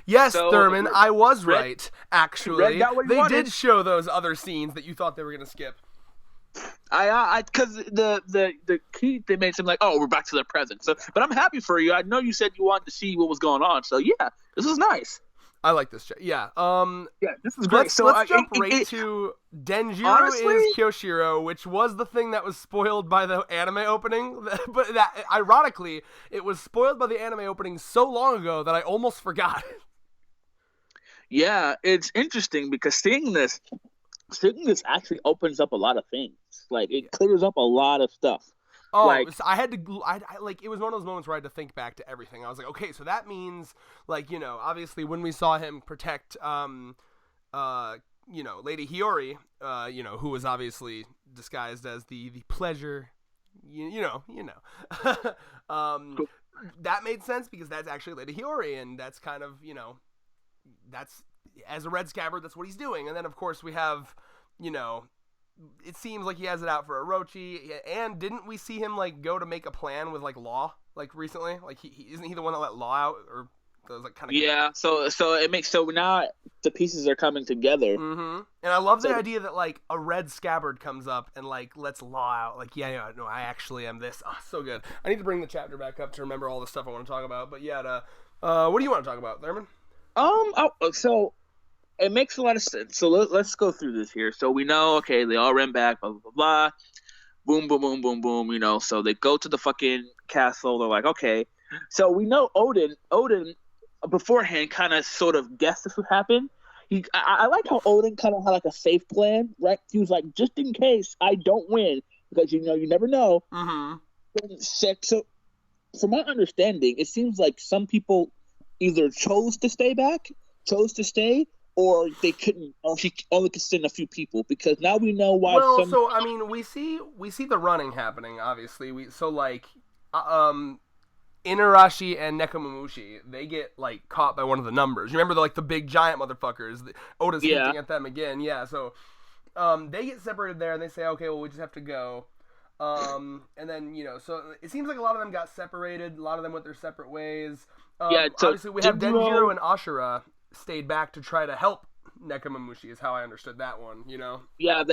Yes, So Thurman, I was Red, right. Red Actually, got what he they wanted. did show those other scenes that you thought they were gonna skip. Because the key they made seem like, oh, we're back to the present. So, but I'm happy for you. I know you said you wanted to see what was going on. So yeah, this is nice. I like this. Yeah. Yeah, this is great. Let's So jump right to Denjiro honestly, is Kyoshiro, which was the thing that was spoiled by the anime opening. But that ironically, it was spoiled by the anime opening so long ago that I almost forgot. yeah, it's interesting because seeing this actually opens up a lot of things. Like it clears up a lot of stuff. Oh, Like so I had to. Like it was one of those moments where I had to think back to everything. I was like, okay, so that means like obviously when we saw him protect Lady Hiyori, who was obviously disguised as the pleasure, um, that made sense because that's actually Lady Hiyori, and that's kind of that's as a Red Scabbard, that's what he's doing, and then of course we have it seems like he has it out for Orochi, and didn't we see him like go to make a plan with like Law like recently? Like he isn't he the one that let Law out or those like kind of yeah. So it makes so now the pieces are coming together. Mm-hmm. And I love the idea that like a Red Scabbard comes up and like lets Law out. Like no, I actually am this. Oh, so good. I need to bring the chapter back up to remember all the stuff I want to talk about. But yeah, what do you want to talk about, Thurman? So it makes a lot of sense. So let's go through this here. So we know, okay, they all ran back, blah, blah, blah, blah. Boom, boom, boom, boom, boom, So they go to the fucking castle. They're like, okay. So we know Odin beforehand kind of sort of guessed this would happen. I like how Odin kind of had like a safe plan, right? He was like, just in case I don't win, because you never know. Mm-hmm. So from my understanding, it seems like some people either chose to stay, or they couldn't, or he only could send a few people because now we know why. Well, so I mean, we see the running happening. Obviously, Inarashi and Nekomamushi, they get like caught by one of the numbers. You remember the big giant motherfuckers? Oda's hinting at them again. Yeah, so they get separated there, and they say, okay, well, we just have to go. And then so it seems like a lot of them got separated. A lot of them went their separate ways. So obviously we have Denjiro and Ashura stayed back to try to help Nekomamushi. Is how I understood that one. Yeah,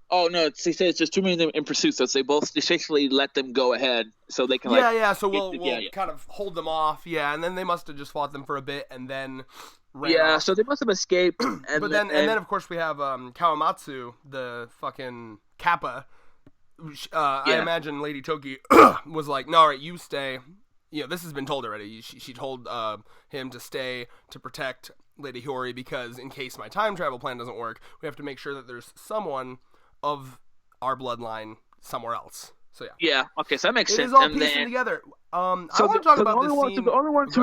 Oh no! They say it's just too many of them in pursuit, so they basically let them go ahead, so they can So we'll kind of hold them off, and then they must have just fought them for a bit, and then ran off. So they must have escaped. And then of course we have Kawamatsu, the fucking Kappa. I imagine Lady Toki was like, "No, all right, you stay." This has been told already. She told him to stay to protect Lady Hiyori because in case my time travel plan doesn't work, we have to make sure that there's someone of our bloodline somewhere else. So yeah. Yeah. Okay. So that makes sense. It is all piecing together. I want to talk about this scene. The only ones who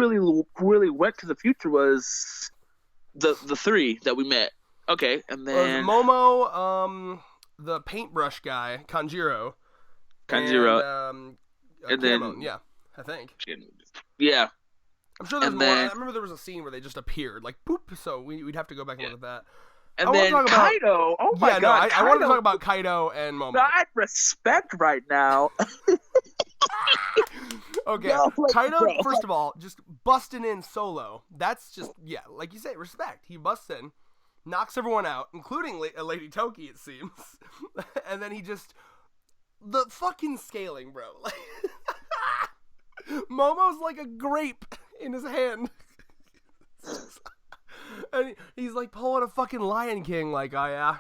really went to the future was the three that we met. Okay, and then Momo, the paintbrush guy, Kanjiro, and then Kinemon, yeah, I think. Yeah. I'm sure there's more. I remember there was a scene where they just appeared, like boop. So we'd have to go back and look at that. And then Kaido. Oh my god! I want to talk about Kaido and Momo. God, respect right now. Okay, Kaido. First of all, just busting in solo. That's just like you say, respect. He busts in, knocks everyone out, including Lady Toki. It seems, and then he just the fucking scaling, bro. Momo's like a grape in his hand. And he's like pulling a fucking Lion King, like, oh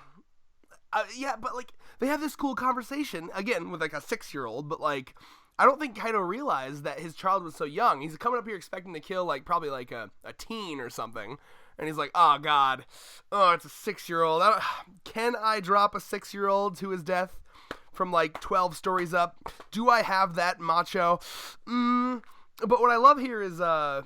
yeah. But like they have this cool conversation again with like a 6-year-old, but like I don't think Kaido realized that his child was so young. He's coming up here expecting to kill like probably like a teen or something, and he's like, oh god, it's a 6-year-old. Can I drop a 6-year-old to his death from like 12 stories up? Do I have that macho? But what I love here is Momo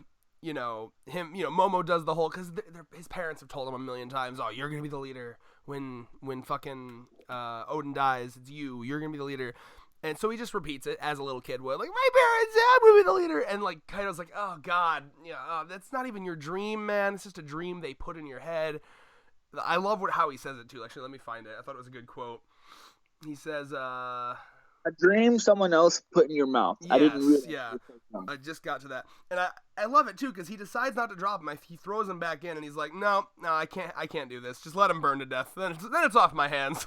does the whole, because his parents have told him a million times, oh, you're gonna be the leader when fucking Odin dies. It's you're gonna be the leader. And so he just repeats it as a little kid would, like, my parents, I'm gonna be the leader. And like Kaido's like, oh god, that's not even your dream, man. It's just a dream they put in your head. I love how he says it too. Actually, let me find it. I thought it was a good quote. He says, A dream someone else put in your mouth. I didn't Yes, realize. yeah. I just got to that, and I love it too because he decides not to drop him. He throws him back in, and he's like, no, I can't do this. Just let him burn to death. Then it's off my hands.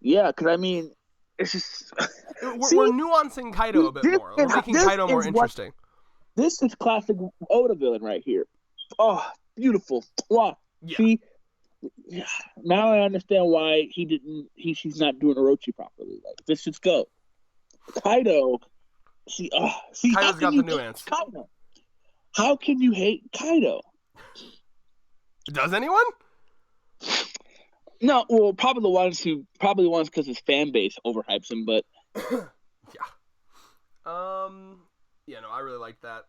Yeah, because I mean, it's just We're nuancing Kaido a bit more. We're making Kaido more interesting. This is classic Oda villain right here. Oh, beautiful. Wow. Yeah. See, now I understand why she's not doing Orochi properly. Like, let's just go. Kaido. Kaido's got the nuance. Kaido? How can you hate Kaido? Does anyone? No, well, probably the ones because his fan base overhypes him, but yeah. Yeah, no, I really like that.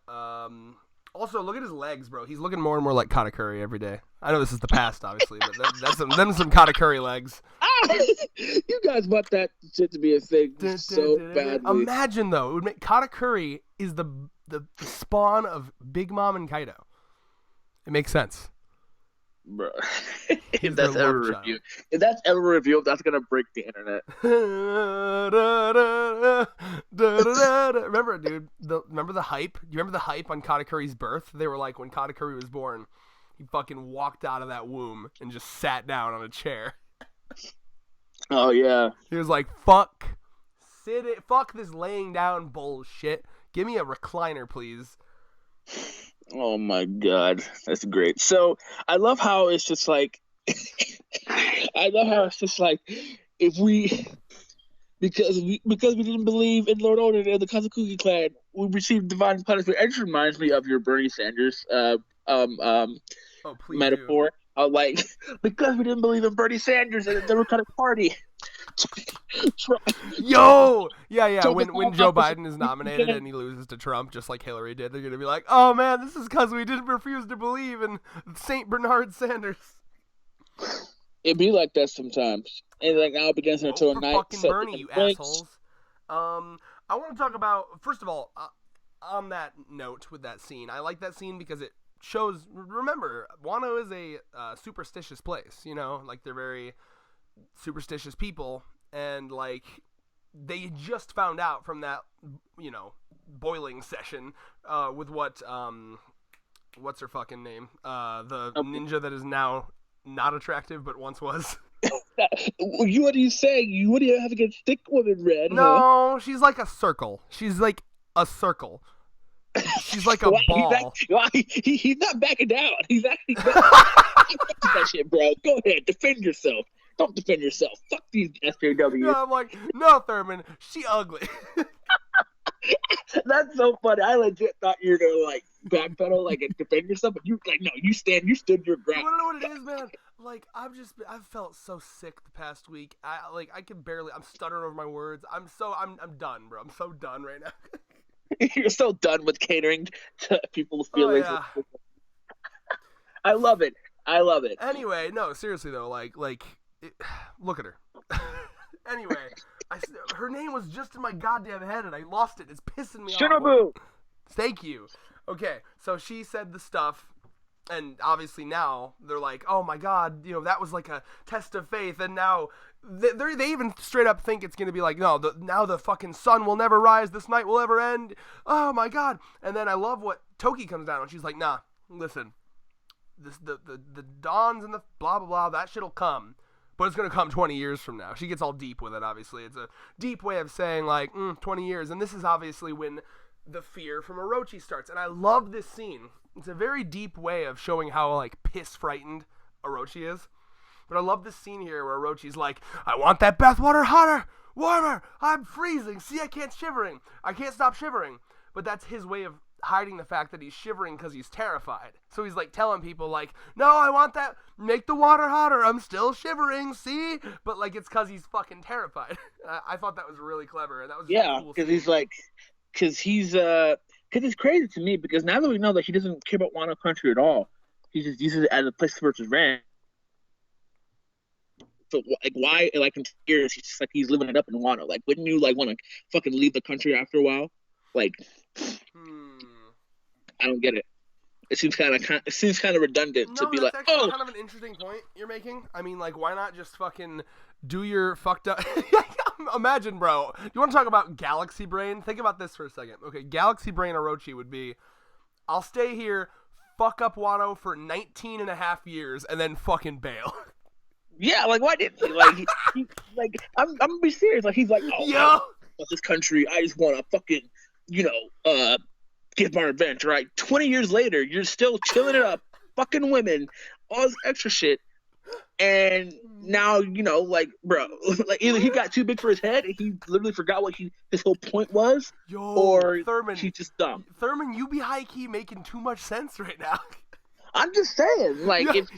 Also, look at his legs, bro. He's looking more and more like Katakuri every day. I know this is the past, obviously, but that's some Katakuri legs. You guys want that shit to be a thing so badly. Imagine though, it would make Katakuri is the spawn of Big Mom and Kaido. It makes sense. Bro, if that's ever revealed, that's gonna break the internet. Remember, dude? Remember the hype? You remember the hype on Katakuri's birth? They were like, when Katakuri was born, he fucking walked out of that womb and just sat down on a chair. Oh yeah. He was like, "Fuck this laying down bullshit. Give me a recliner, please." Oh my god, that's great. So I love how it's just like, if we because we didn't believe in Lord Odin and the Kozuki clan, we received divine punishment. It just reminds me of your Bernie Sanders metaphor. Like, because we didn't believe in Bernie Sanders and the Democratic Party. Yo! Yeah. When Joe Biden is nominated and he loses to Trump, just like Hillary did, they're going to be like, oh man, this is because we didn't refuse to believe in St. Bernard Sanders. It be like that sometimes. And like, I'll be against it until night. Fucking Bernie, you assholes. I want to talk about, first of all, on that note with that scene, I like that scene because it shows, remember, Wano is a superstitious place, you know, like they're very superstitious people, and like they just found out from that, you know, boiling session with what's her fucking name, the ninja that is now not attractive but once was. What are you saying? What do you have against thick women, Red? No, she's like a circle. She's like a circle. She's like a ball. He's not backing down. He's actually that shit, bro. Go ahead, defend yourself. Don't defend yourself. Fuck these SJWs. No, I'm like, no, Thurman, she ugly. That's so funny. I legit thought you were gonna like backpedal, like, and defend yourself, but you like, no, you stood your ground. You wanna know what it is, man? Like, I've felt so sick the past week. I can barely. I'm stuttering over my words. I'm done, bro. I'm so done right now. You're so done with catering to people's feelings. Oh, yeah. I love it. Anyway, no, seriously though, look at her. Anyway, her name was just in my goddamn head and I lost it. It's pissing me off. Shinobu! Thank you. Okay, so she said the stuff, and obviously now they're like, oh my god, you know, that was like a test of faith, and now they even straight up think it's gonna be like, no, now the fucking sun will never rise, this night will ever end. Oh my god! And then I love what Toki comes down and she's like, nah, listen, the dawns and the blah blah blah, that shit'll come, but it's gonna come 20 years from now. She gets all deep with it. Obviously, it's a deep way of saying like 20 years, and this is obviously when the fear from Orochi starts. And I love this scene. It's a very deep way of showing how like piss frightened Orochi is. But I love this scene here where Orochi's like, I want that bathwater hotter, warmer, I'm freezing, see, I can't stop shivering. But that's his way of hiding the fact that he's shivering because he's terrified. So he's like telling people like, no, I want that, make the water hotter, I'm still shivering, see? But like, it's because he's fucking terrified. I thought that was really clever, and that was cool because he's like, because it's crazy to me, because now that we know that he doesn't care about Wano country at all, he just uses it as a place to purchase rent. So like, why? Like in years, he's just like, he's living it up in Wano. Like, wouldn't you like want to fucking leave the country after a while? Like, I don't get it. it seems kind of redundant to be that's like, actually oh, kind of an interesting point you're making. I mean, like, why not just fucking do your fucked up... Imagine, bro. You want to talk about galaxy brain? Think about this for a second. Okay, galaxy brain Orochi would be, I'll stay here, fuck up Wano for 19 and a half years, and then fucking bail. yeah, like why didn't he? Like he like I'm gonna be serious. Like he's like, oh, Yo! this country, I just want to fucking, get my revenge. Right? 20 years later, you're still chilling it up, fucking women, all this extra shit. And now, like, bro, like either he got too big for his head and he literally forgot what his whole point was, or Thurman, he's just dumb. Thurman, you be high-key making too much sense right now. I'm just saying, like, if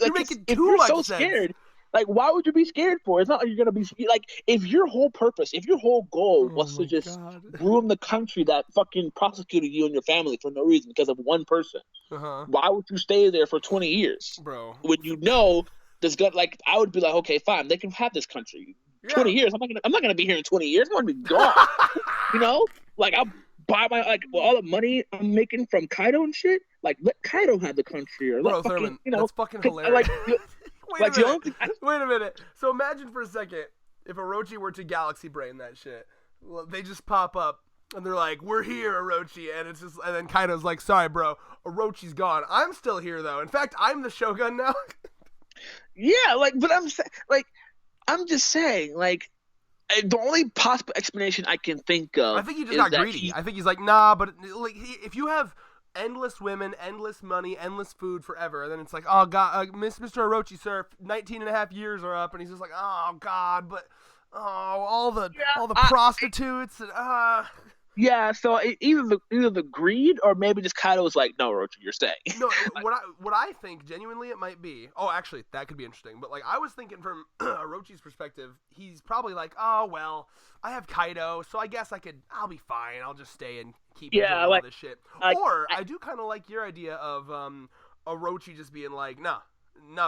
you're so scared, like, why would you be scared for? It's not like you're gonna be like, if your whole goal was to just ruin the country that fucking prosecuted you and your family for no reason because of one person, why would you stay there for 20 years, bro? When you know. Like, I would be like, okay, fine, they can have this country. 20 years. I'm not gonna be here in 20 years. I'm gonna be gone. Like I'll buy all the money I'm making from Kaido and shit. Like, let Kaido have the country, or let Thurman, fucking, that's fucking hilarious. Wait a minute. So imagine for a second if Orochi were to galaxy brain that shit. They just pop up and they're like, "We're here, Orochi," and then Kaido's like, "Sorry, bro, Orochi's gone. I'm still here though. In fact, I'm the Shogun now." Yeah, but I'm just saying, like, the only possible explanation I can think of. I think he just got greedy. I think he's like, nah, but like, if you have endless women, endless money, endless food forever, then it's like, oh god, Mr. Orochi, sir, 19 and a half years are up, and he's just like, oh god, but all the prostitutes and Yeah, so either the greed or maybe just Kaido was like, no, Orochi, you're staying. No, what I think genuinely it might be. Oh, actually, that could be interesting. But like I was thinking from Orochi's perspective, he's probably like, oh well, I have Kaido, so I guess I'll be fine. I'll just stay and keep doing all this shit. Or I do kind of like your idea of Orochi just being like, nah,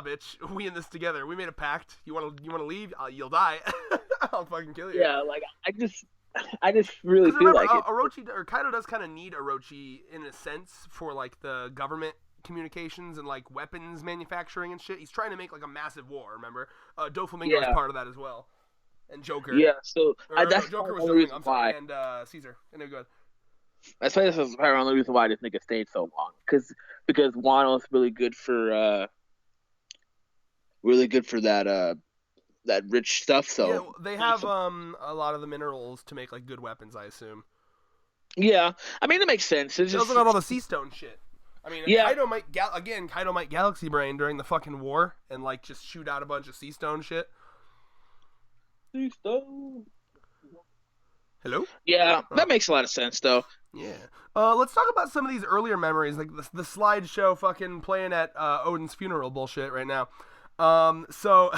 bitch, we in this together. We made a pact. You wanna leave? You'll die. I'll fucking kill you. Yeah, like I just really feel like Orochi or Kaido does kind of need Orochi in a sense for like the government communications and like weapons manufacturing and shit. He's trying to make like a massive war. Remember, Doflamingo is part of that as well, and Joker. Yeah, so that's Joker was the why. And Caesar. And go ahead. I say this is the only reason why this nigga stayed so long, because Wano's really good for that rich stuff. So yeah, they have a lot of the minerals to make like good weapons, I assume. Yeah, I mean it makes sense. It's they also got all the sea stone shit. I mean, yeah. Kaido might galaxy brain during the fucking war and like just shoot out a bunch of sea stone shit. Sea stone. Hello? Yeah, that makes a lot of sense though. Yeah. Let's talk about some of these earlier memories, like the slideshow fucking playing at Odin's funeral bullshit right now. So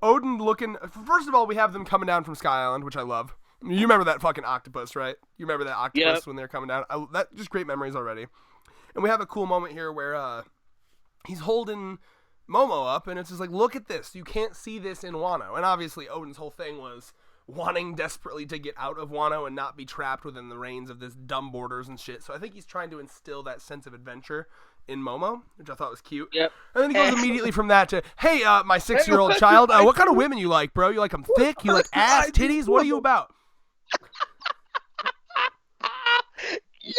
Odin looking. First of all, we have them coming down from Sky Island, which I love. You remember that fucking octopus, right? You remember that octopus when they're coming down? That just great memories already. And we have a cool moment here where he's holding Momo up, and it's just like, look at this. You can't see this in Wano. And obviously, Odin's whole thing was wanting desperately to get out of Wano and not be trapped within the reins of this dumb borders and shit. So I think he's trying to instill that sense of adventure in Momo, which I thought was cute. Yep. And then he goes immediately from that to, hey, my 6-year-old child, what kind of women you like, bro? You like them thick? You like ass, titties? What are you about? Yeah.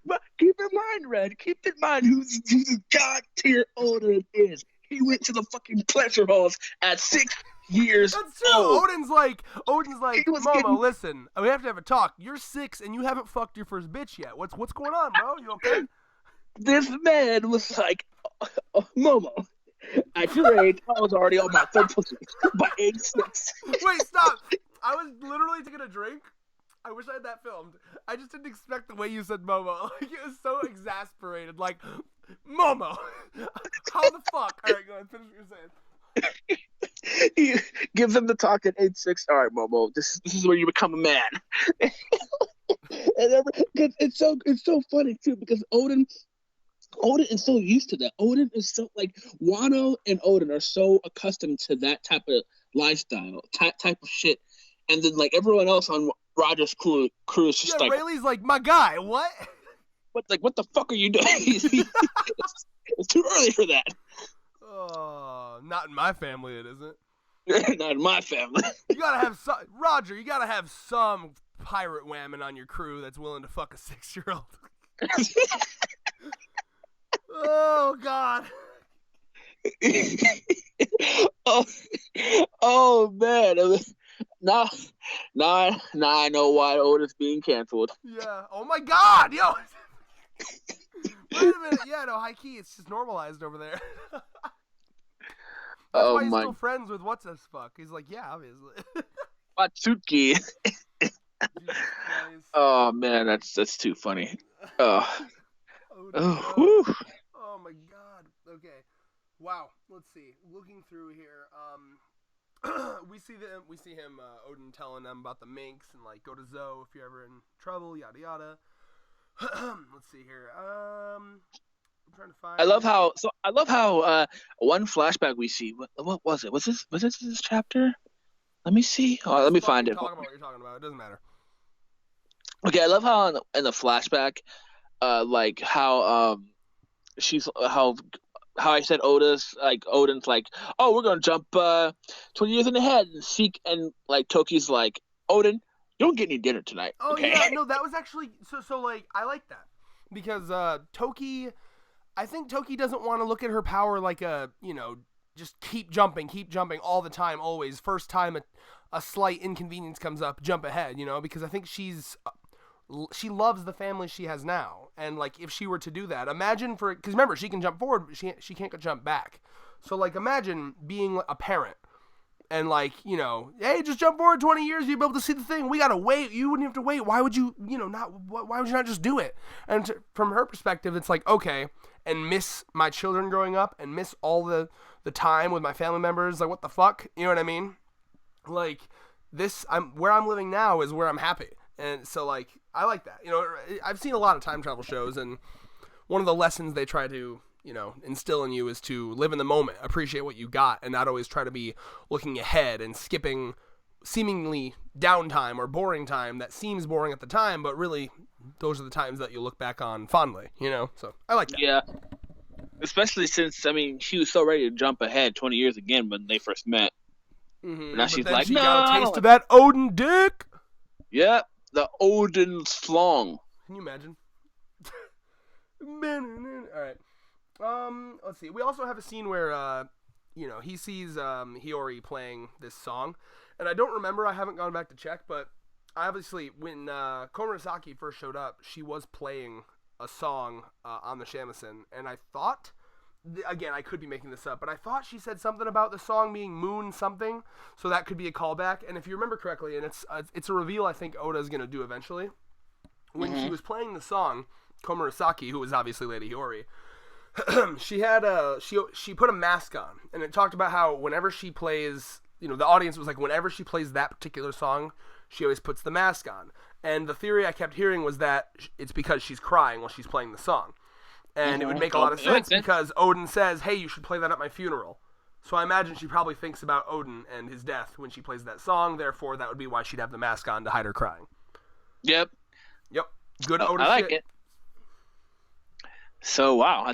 But keep in mind, Red, who's god tier older it is. He went to the fucking pleasure halls at 6 years That's true. old. Odin's like, Momo, listen, we have to have a talk. You're 6 and you haven't fucked your first bitch yet. What's going on, bro? You okay? This man was like, Momo, at your age, I was already on my third pussy by age 6. Wait, stop. I was literally taking a drink. I wish I had that filmed. I just didn't expect the way you said Momo. Like, it was so exasperated. Like, Momo. How the fuck? All right, go ahead. Finish what you're saying. He gives him the talk at age 6. All right, Momo, this is where you become a man. And it's so funny too, because Odin is so used to that. Odin is so like, Wano and Odin are so accustomed to that type of lifestyle, type of shit, and then like everyone else on Roger's crew is just like, Rayleigh's like, my guy, what? what the fuck are you doing? It's too early for that. Oh, not in my family, it isn't. Not in my family. You gotta have some, Roger. You gotta have some pirate whammon on your crew that's willing to fuck a 6-year-old. Oh God. oh man. Now I know why Otis being canceled. Yeah. Oh my God, yo. Wait a minute. Yeah, no, high key. It's just normalized over there. That's why he's still friends with what's this fuck. He's like, yeah, obviously. Kozuki. Oh man, that's too funny. Oh my God. Okay. Wow. Let's see. Looking through here, we see him Odin telling them about the minx and like go to Zoe if you're ever in trouble, yada yada. Let's see here. I'm trying to find. I love how one flashback we see. What was it? Was this chapter? Let me see. Oh, let me find it. Talk about what you're talking about. It doesn't matter. Okay, I love how in the flashback, like how she's how I said Odin's like, oh, we're gonna jump 20 years in ahead and seek, and like Toki's like, Odin, you don't get any dinner tonight. Oh okay? Yeah, no, that was actually so like I like that because Toki, I think Toki doesn't want to look at her power like a just keep jumping all the time, always. First time a slight inconvenience comes up, jump ahead, because I think she loves the family she has now, and like if she were to do that, imagine because remember she can jump forward, but she can't jump back. So like imagine being a parent and like hey, just jump forward 20 years, you'll be able to see the thing. We gotta wait. You wouldn't have to wait. Why would you why would you not just do it? And from her perspective, it's like okay, and miss my children growing up and miss all the time with my family members. Like what the fuck, you know what I mean? Like this, where I'm living now is where I'm happy. And so, like, I like that. I've seen a lot of time travel shows, and one of the lessons they try to, instill in you is to live in the moment, appreciate what you got, and not always try to be looking ahead and skipping seemingly downtime or boring time that seems boring at the time, but really those are the times that you look back on fondly, So I like that. Yeah. Especially since, she was so ready to jump ahead 20 years again when they first met. Mm-hmm. Now she's like, she got a taste of that Odin dick. Yeah. The Odin slong. Can you imagine? All right. Let's see. We also have a scene where, he sees Hiyori playing this song, and I don't remember. I haven't gone back to check, but obviously when Komurasaki first showed up, she was playing a song on the shamisen, and I thought, again, I could be making this up, but I thought she said something about the song being Moon something, so that could be a callback. And if you remember correctly, and it's a reveal I think Oda's going to do eventually, when she was playing the song, Komurasaki, who was obviously Lady Hiyori, she had she put a mask on, and it talked about how whenever she plays, the audience was like, whenever she plays that particular song, she always puts the mask on. And the theory I kept hearing was that it's because she's crying while she's playing the song. And it would make a lot of sense because Odin says, hey, you should play that at my funeral. So I imagine she probably thinks about Odin and his death when she plays that song. Therefore, that would be why she'd have the mask on to hide her crying. Yep. Good Odin I like shit. it. So, wow.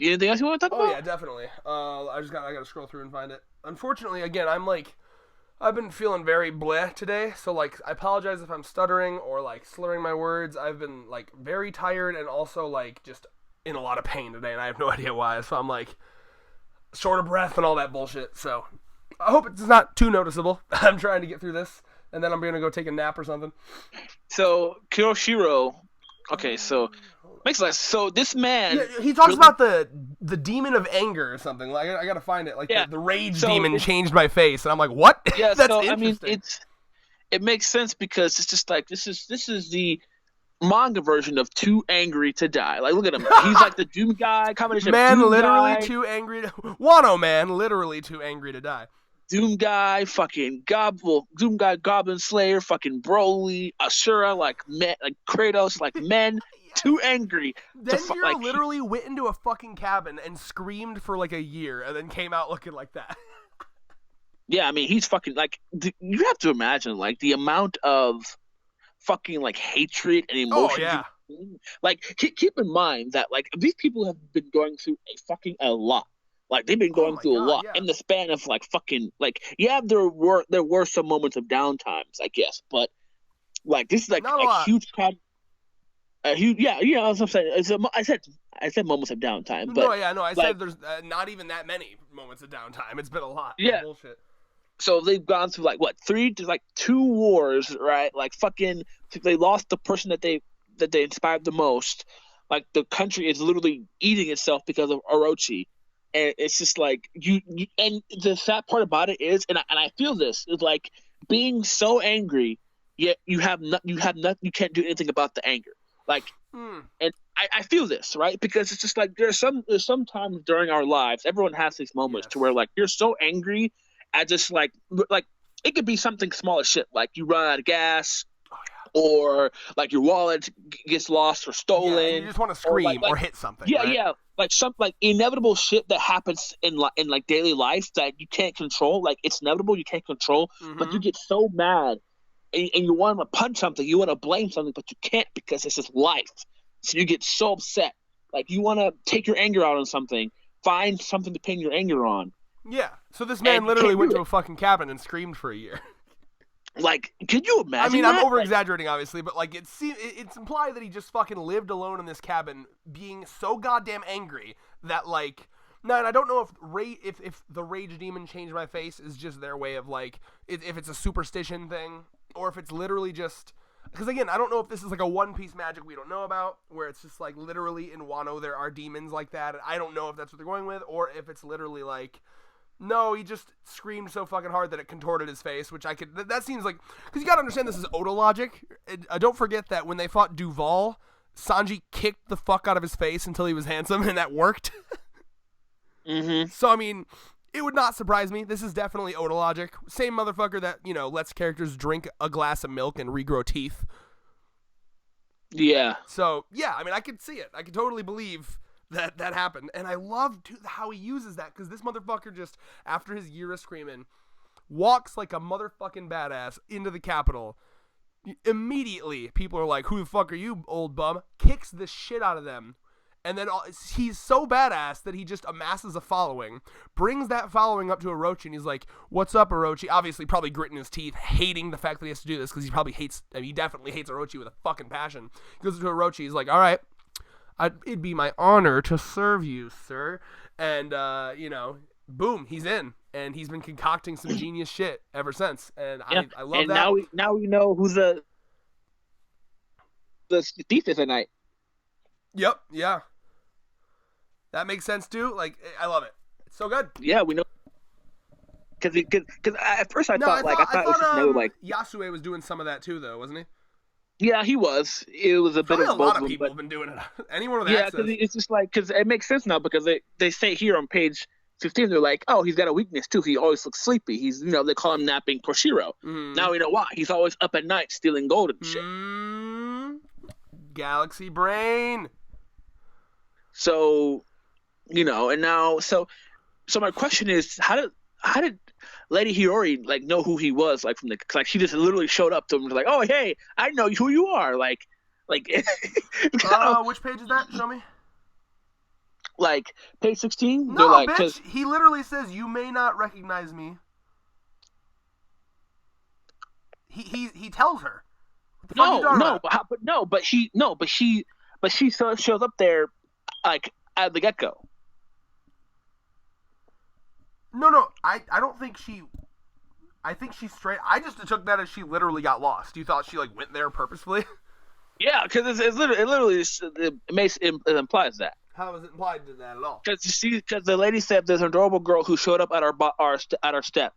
Anything else you want to talk about? Oh, yeah, definitely. I got to scroll through and find it. Unfortunately, again, I've been feeling very bleh today, so, like, I apologize if I'm stuttering or, like, slurring my words. I've been, like, very tired and also, like, just in a lot of pain today, and I have no idea why, so I'm, like, short of breath and all that bullshit, so I hope it's not too noticeable. I'm trying to get through this, and then I'm going to go take a nap or something. So, Kiyoshiro, okay, so, makes sense. So, this man... Yeah, he talks about the demon of anger or something. Like, I got to find it. Like, the rage demon changed my face, and I'm like, what? Yeah, That's so, interesting. It makes sense because it's just like, this is the manga version of Too Angry to Die. Like, look at him. He's like the Doom guy, combination man of Doom literally guy, too angry to... Wano man, literally too angry to die. Doom guy, fucking Doom guy, Goblin Slayer, fucking Broly, Asura, like Kratos, like men, too angry. Then you're literally went into a fucking cabin and screamed for like a year and then came out looking like that. Yeah, he's fucking, like, you have to imagine, like, the amount of fucking, like, hatred and emotion Like, keep in mind that like these people have been going through a lot. Like they've been Oh going my through a god, lot yeah. in the span of like fucking like yeah there were some moments of downtimes I guess, but like this is like Not a a lot. huge crowd, a huge yeah that's what I'm saying. I said moments of downtime, No, but yeah, no. I like said there's not even that many moments of downtime. It's been a lot. No yeah, bullshit. so they've gone through like what three to like two wars, right? Like fucking, they lost the person that they inspired the most. Like the country is literally eating itself because of Orochi, and it's just like you and the sad part about it is, and I feel this is like being so angry, yet you can't do anything about the anger. Like, Hmm. and I feel this right because it's just like there's some times during our lives, everyone has these moments to where Yes. like you're so angry at just like it could be something small as shit, like you run out of gas, Oh yeah. or like your wallet gets lost or Yeah, and you stolen, just want to or like scream like or hit something, yeah right? yeah like some like inevitable shit that happens in like daily life that you can't control. Like it's inevitable, you can't control, but Mm-hmm. you get so mad, and you want to punch something, you want to blame something, but you can't because it's just life. So you get so upset, like you want to take your anger out on something, find something to pin your anger on, Yeah. So this and man you literally can't went do to it. a fucking cabin and screamed for a year. Like, could you I imagine mean, I'm that? over Like, exaggerating, obviously, but like it's implied that he just fucking lived alone in this cabin, being so goddamn angry that like. No, and I don't know if the rage demon changed my face is just their way of like if it's a superstition thing or if it's literally just because again I don't know if this is like a One Piece magic we don't know about where it's just like literally in Wano there are demons like that. I don't know if that's what they're going with or if it's literally like no, he just screamed so fucking hard that it contorted his face, which I could. That seems like because you gotta understand this is Oda logic. Don't forget that when they fought Duval, Sanji kicked the fuck out of his face until he was handsome, and that worked. mm-hmm. So I mean, it would not surprise me. This is definitely Oda logic. Same motherfucker that lets characters drink a glass of milk and regrow teeth. Yeah. So yeah, I mean, I could see it. I could totally believe that happened, and I love how he uses that because this motherfucker just after his year of screaming walks like a motherfucking badass into the Capitol. Immediately, people are like, "Who the fuck are you, old bum?" Kicks the shit out of them. And then he's so badass that he just amasses a following, brings that following up to Orochi, and he's like, "What's up, Orochi?" Obviously, probably gritting his teeth, hating the fact that he has to do this because he probably hates. I mean, he definitely hates Orochi with a fucking passion. He goes to Orochi, he's like, "All right, it'd be my honor to serve you, sir." And boom, he's in, and he's been concocting some genius shit ever since. And Yeah. I love And that. now we know who the thief is at night. Yep, yeah, that makes sense too. Like, I love it. It's so good. Yeah, we know because at first I No, thought it was just no like Yasue was doing some of that too, though, wasn't he? yeah, he was. It was a bit Probably a of both lot of of them, people but have been doing it. Anyone with yeah, access. because it's just like because it makes sense now because they say here on page 15 they're like, oh, he's got a weakness too. He always looks sleepy. He's they call him napping Proshiro. Now we know why. He's always up at night stealing gold and shit. Galaxy brain. So and now so my question is how did Lady Hiyori like know who he was like from the like she just literally showed up to him and was like, oh hey, I know who you are like Which page is that? Show me. like page 16 they're No, like bitch. He literally says you may not recognize me. He tells her. What the fuck are you talking about? but she shows up there like at the get-go. No. I don't think she. I think she's straight. I just took that as she literally got lost. You thought she like went there purposefully? Yeah, because it literally it implies that. How is it implied to that at all? Because the lady said there's an adorable girl who showed up at our step.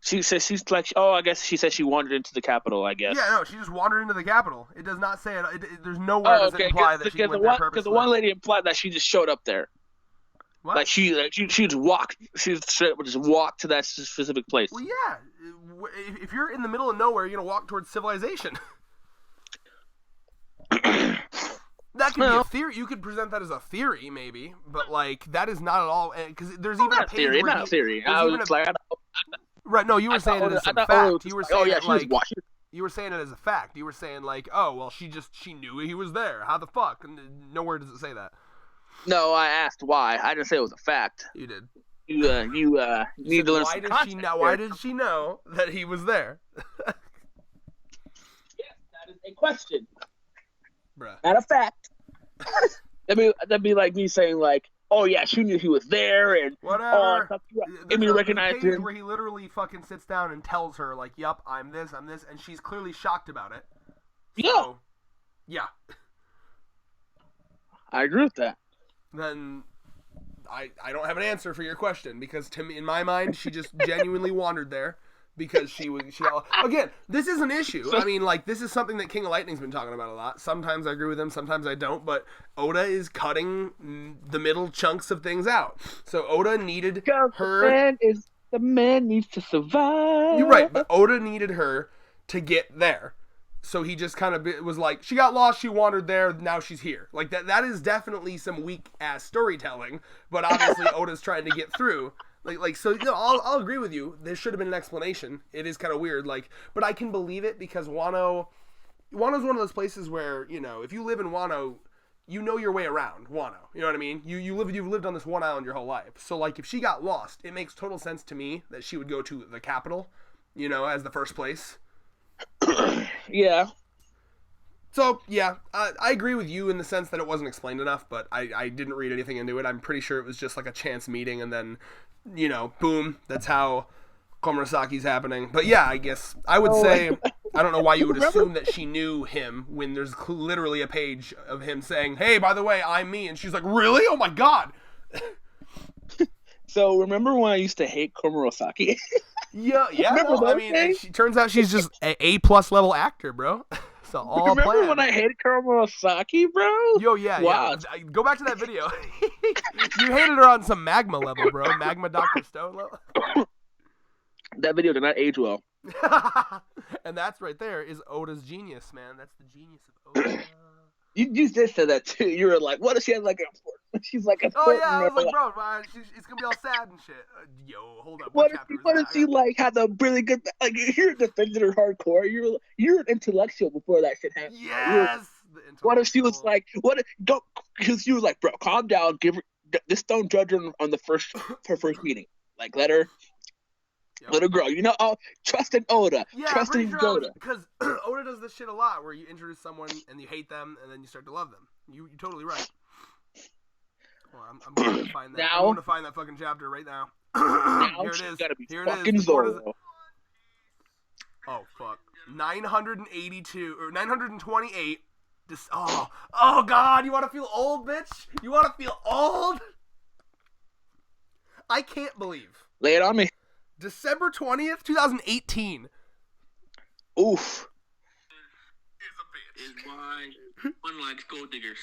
She says she's like, oh, I guess she said she wandered into the Capitol. I guess. Yeah, no, she just wandered into the Capitol. It does not say it. There's nowhere does it imply that she went there purposely. Because the one lady implied that she just showed up there. What? Like she just walked. She just walked to that specific place. Well, yeah. If you're in the middle of nowhere, you're gonna walk towards civilization. That could be a theory. You could present that as a theory, maybe, but like that is not at all. Because there's even a page not a theory. I was like, right? No, you were saying it as some fact. You were saying oh yeah, like, You were saying it as a fact. You were saying like, oh well, she knew he was there. How the fuck? And nowhere does it say that. No, I asked why. I didn't say it was a fact. You did. You need to learn some context. Why did she know that he was there? Yes, that is a question. Bruh. Not a fact. That'd be like me saying like, oh yeah, she knew he was there and whatever. Give me to recognize him. Where he literally fucking sits down and tells her like, "Yup, I'm this," and she's clearly shocked about it. So, yeah. I agree with that. Then I don't have an answer for your question because to me, in my mind, she just genuinely wandered there. Because she again, this is an issue. I mean, like, this is something that King of Lightning's been talking about a lot. Sometimes I agree with him, sometimes I don't, but Oda is cutting the middle chunks of things out. So Oda needed her. The man needs to survive. You're right, but Oda needed her to get there. So he just kind of was like, she got lost, she wandered there, now she's here. Like, that is definitely some weak-ass storytelling, but obviously Oda's trying to get through. So, you know, I'll agree with you. There should have been an explanation. It is kind of weird, but I can believe it because Wano's one of those places where, you know, if you live in Wano, you know your way around Wano. You know what I mean? You've lived on this one island your whole life. So, like, if she got lost, it makes total sense to me that she would go to the capital, you know, as the first place. Yeah. So, yeah, I agree with you in the sense that it wasn't explained enough, but I didn't read anything into it. I'm pretty sure it was just like a chance meeting and then, you know, boom, that's how Komurasaki's happening. But yeah, I guess I would say, I don't know why you would assume that she knew him when there's literally a page of him saying, hey, by the way, I'm me. And she's like, really? Oh my God. So remember when I used to hate Komurasaki? Yeah. No, I mean, turns out she's just an A+ level actor, bro. So all remember planned. when I hated Komurasaki, bro? Yo, yeah, wow. Yeah. Go back to that video. You hated her on some magma level, bro. Magma Dr. Stone level. That video did not age well. And that's right there is Oda's genius, man. That's the genius of Oda. You did say that too. You were like, "What if she had like a?" She's like a. Oh yeah, I was like, bro, it's gonna be all sad and shit. Yo, hold up. What if she like had a really good like? You're defending her hardcore. You're an intellectual before that shit happened. Yes. What if she was like, because she was like, bro, calm down. Give her just don't judge her on her first meeting. Like let her. Yep. Little girl, you know, trust in Oda. Yeah, trust in Oda. Because Oda does this shit a lot, where you introduce someone and you hate them, and then you start to love them. You're totally right. Well, I'm going to find that. I'm going to find that fucking chapter right now. Here it is. Here it is. Zoro. Oh fuck. 982 or 928. Oh God! You want to feel old, bitch? You want to feel old? I can't believe. Lay it on me. December 20th, 2018. Oof. Is why one likes gold diggers.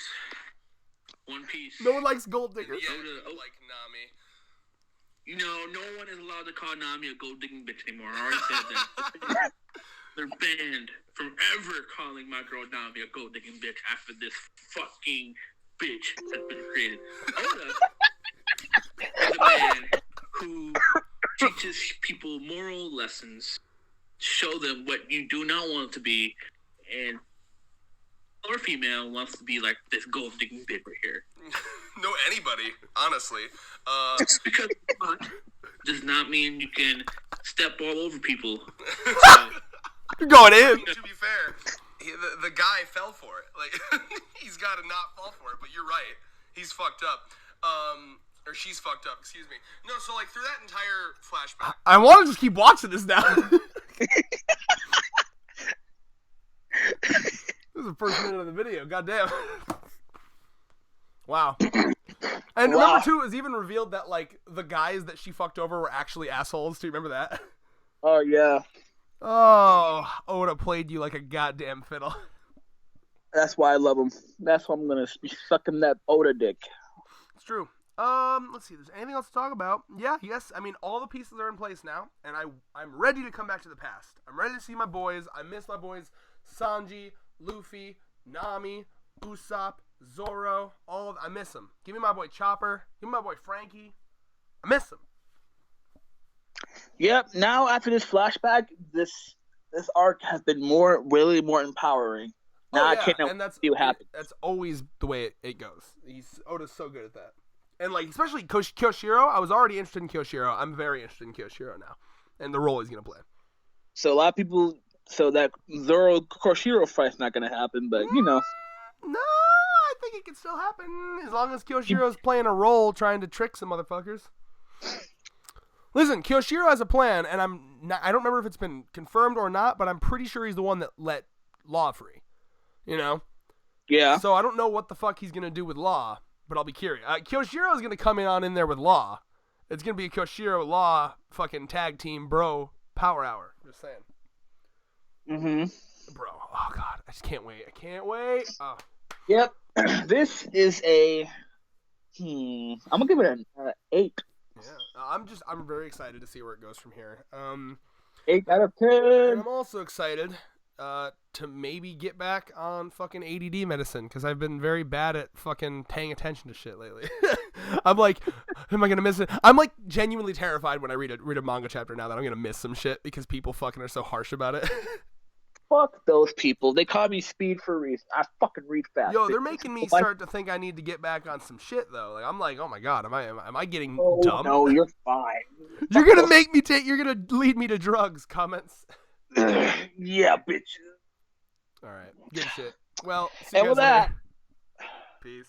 One Piece. No one likes gold diggers. Yeah, like Nami. You know, no one is allowed to call Nami a gold digging bitch anymore. I already said that. They're banned from ever calling my girl Nami a gold digging bitch after this fucking bitch has been created. Oda is a man who teaches people moral lessons, show them what you do not want it to be, and or female wants to be like this gold digging bitch right here. No, anybody, honestly. Just because does not mean you can step all over people. You're going in. To be fair, the guy fell for it. Like he's got to not fall for it. But you're right. He's fucked up. Or she's fucked up, excuse me. No, so like through that entire flashback. I want to just keep watching this now. This is the first minute of the video. Goddamn. Wow. And remember too, it was even revealed that like the guys that she fucked over were actually assholes. Do you remember that? Oh yeah. Oh, Oda played you like a goddamn fiddle. That's why I love him. That's why I'm gonna be sucking that Oda dick. It's true. Let's see. There's anything else to talk about? Yeah, yes. I mean, all the pieces are in place now, and I'm ready to come back to the past. I'm ready to see my boys. I miss my boys, Sanji, Luffy, Nami, Usopp, Zoro. I miss them. Give me my boy Chopper. Give me my boy Frankie. I miss them. Yep. Now after this flashback, this this arc has been really more empowering. Now I can't see what happens. That's always the way it goes. Oda's so good at that. And like especially Kyoshiro, I was already interested in Kyoshiro. I'm very interested in Kyoshiro now, and the role he's gonna play. So a lot of people, so that Zoro Koshiro fight's not gonna happen, but you know. No, I think it can still happen as long as Kyoshiro's playing a role trying to trick some motherfuckers. Listen, Kyoshiro has a plan, and I don't remember if it's been confirmed or not, but I'm pretty sure he's the one that let Law free. You know? Yeah. So I don't know what the fuck he's gonna do with Law, but I'll be curious. Kyoshiro is gonna come in there with Law. It's gonna be a Kyoshiro Law fucking tag team, bro. Power hour. Just saying. Mm-hmm. Bro, oh god, I just can't wait. I can't wait. Oh. Yep. This is a. I'm gonna give it an 8. Yeah, I'm very excited to see where it goes from here. 8 out of 10. And I'm also excited to maybe get back on fucking ADD medicine because I've been very bad at fucking paying attention to shit lately. I'm like, am I gonna miss it? I'm like genuinely terrified when I read a manga chapter now that I'm gonna miss some shit because people fucking are so harsh about it. Fuck those people. They call me speed for a reason. I fucking read fast. Yo, they're making me start to think I need to get back on some shit though. Like I'm like, oh my god, am I getting dumb? No, you're fine. You're gonna make me take. You're gonna lead me to drugs. Comments. Yeah, bitch. All right, good shit. Well, see you and guys with that, later. Peace.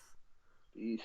Peace.